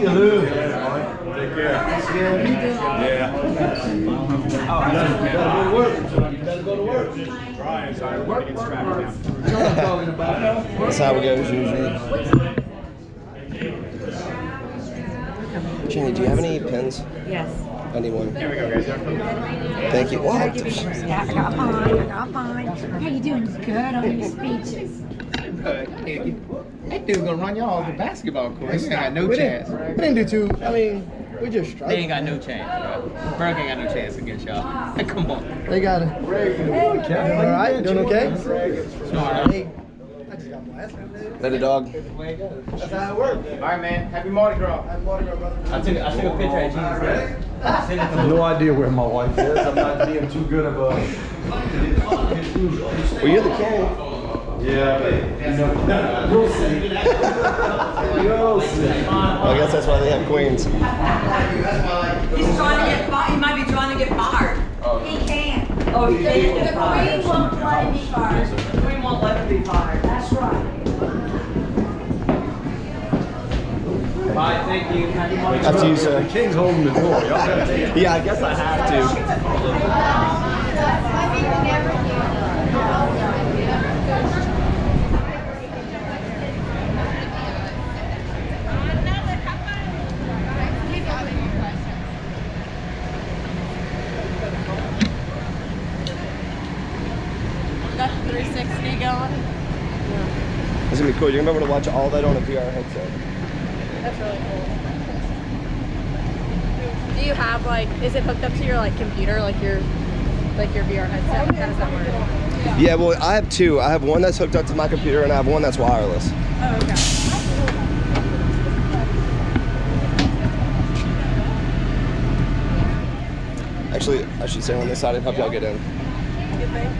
See you later. Take care. Yeah. Oh, I gotta go to work. You gotta go to work. Trying. Sorry, we're getting distracted now. That's how it goes usually. Jenny, do you have any pens? Yes. I need one. Here we go, guys. Thank you. Yeah, I got mine. How you doing? Good on your speeches. That dude's gonna run y'all off the basketball court. He ain't got no chance. We didn't do too. I mean, we just They struggled. ain't got no chance, bro. Berg ain't got no chance against y'all. Come on. They got it. All right, doing okay? Smart. Let a dog. That's how it works. All right, man. Happy Mardi Gras. Happy Mardi Gras, brother. I took a picture at Jesus. I have no idea where my wife is. I'm not being too good of a... Well, you're the king. Yeah, you'll see. You'll see. Well, I guess that's why they have queens. He's trying to get fired. He might be trying to get fired. He can't. Oh, he can't get fired. The queen won't let him be fired. The queen won't let him be fired. That's right. Bye, thank you. Happy Mardi Gras. After you, sir. The king's holding the door. Y'all gotta take it. Yeah, I guess I have to. Got the 360 going. It's gonna be cool. You're gonna be able to watch all that on a VR headset. That's really cool. Do you have like, is it hooked up to your like computer, like your VR headset? How does that work? Yeah, well, I have two. I have one that's hooked up to my computer, and I have one that's wireless. Oh, okay. Actually, I should say on this side and help y'all get in. Good thing.